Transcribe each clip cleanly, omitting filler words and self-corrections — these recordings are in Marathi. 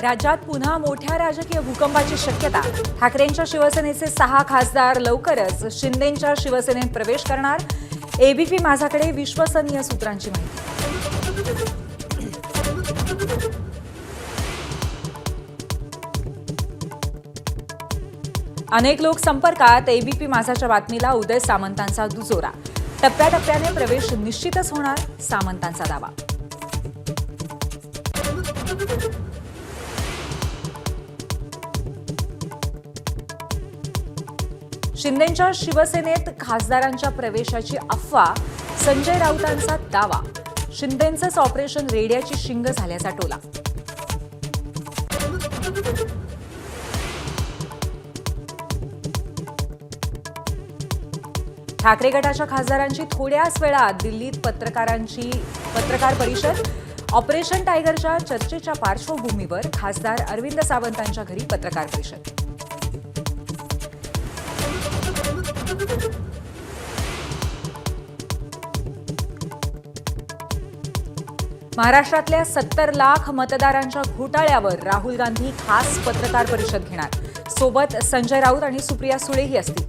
राज्यात पुन्हा मोठ्या राजकीय भूकंपाची शक्यता. ठाकरेंच्या शिवसेनेचे 6 खासदार लवकरच शिंदेंच्या शिवसेनेत प्रवेश करणार. एबीपी माझाकडे विश्वसनीय सूत्रांची माहिती. अनेक लोक संपर्कात. एबीपी माझाच्या बातमीला उदय सामंतांचा दुजोरा. टप्प्याटप्प्याने प्रवेश निश्चितच होणार, सामंतांचा दावा. शिंदेंच्या शिवसेनेत खासदारांच्या प्रवेशाची अफवा. संजय राऊतांचा दावा. शिंदेंचंच ऑपरेशन रेड्याची शिंग झाल्याचा टोला. ठाकरे गटाच्या खासदारांची थोड्याच वेळात दिल्लीत पत्रकार परिषद. ऑपरेशन टायगरच्या चर्चेच्या पार्श्वभूमीवर खासदार अरविंद सावंतांच्या घरी पत्रकार परिषद. महाराष्ट्रातल्या 70 लाख मतदारांच्या घोटाळ्यावर राहुल गांधी खास पत्रकार परिषद घेणार. सोबत संजय राऊत आणि सुप्रिया सुळेही असतील.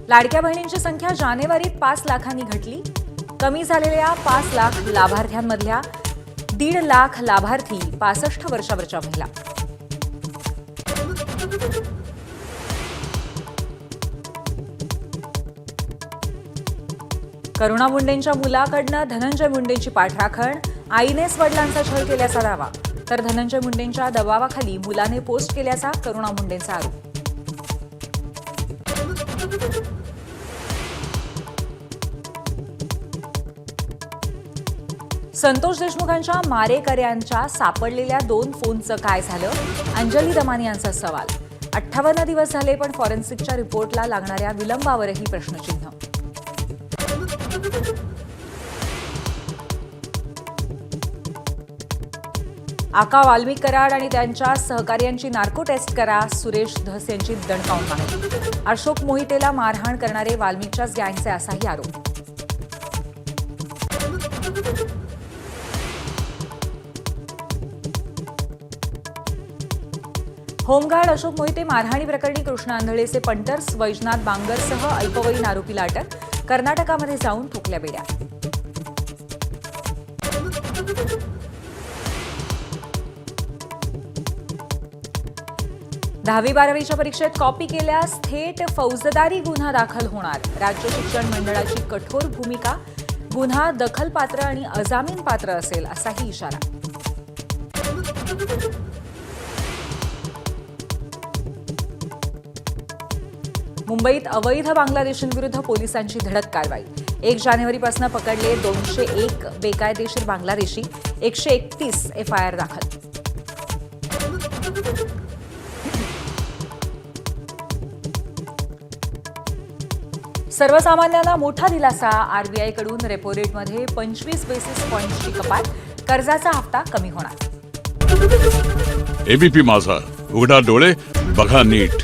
लाडक्या बहिणींची संख्या जानेवारीत 5 लाखांनी घटली. कमी झालेल्या 5 लाख लाभार्थ्यांमधल्या 1.5 लाख लाभार्थी 65 वर्षावरच्या महिला. करुणा मुंडेंच्या मुलाकडनं धनंजय मुंडेंची पाठराखण. आईनेच वडिलांचा छळ केल्याचा दावा, तर धनंजय मुंडेंच्या दबावाखाली मुलाने पोस्ट केल्याचा करुणा मुंडेंचा आरोप. संतोष देशमुखांच्या मारेकऱ्यांच्या सापडलेल्या 2 फोनचं काय झालं? अंजली दमानी यांचा सवाल. 58 दिवस झाले, पण फॉरेन्सिकच्या रिपोर्टला लागणाऱ्या विलंबावरही प्रश्नचिन्ह. आका वाल्मिक कराड आणि त्यांच्या सहकार्यांची नार्को टेस्ट करा. सुरेश धस यांची दणकावून मागणी. अशोक मोहितेला मारहाण करणारे वाल्मिकच्याच गँगचे असाही आरोप. होमगार्ड अशोक मोहिते मारहाणी प्रकरणी कृष्णा आंधळेचे पंटर्स वैजनाथ बांगरसह अल्पवयीन आरोपीला अटक. कर्नाटकामध्ये जाऊन ठोकल्या बेड्या. दहावी 12वीच्या परीक्षेत कॉपी केल्यास थेट फौजदारी गुन्हा दाखल होणार. राज्य शिक्षण मंडळाची कठोर भूमिका. गुन्हा दखलपात्र आणि अजामीनपात्र असेल, असाही इशारा. मुंबईत अवैध बांगलादेशींविरुद्ध पोलिसांची धडक कारवाई. 1 जानेवारीपासून पकडले 201 बेकायदेशीर बांगलादेशी. 131 एफआयआर दाखल. सर्वसामान्यांना मोठा दिलासा. आरबीआयकडून रेपो रेटमध्ये 25 बेसिस पॉइंट्सची कपात. कर्जाचा हप्ता कमी होणार. एबीपी माझा, उघडा डोळे बघा नीट.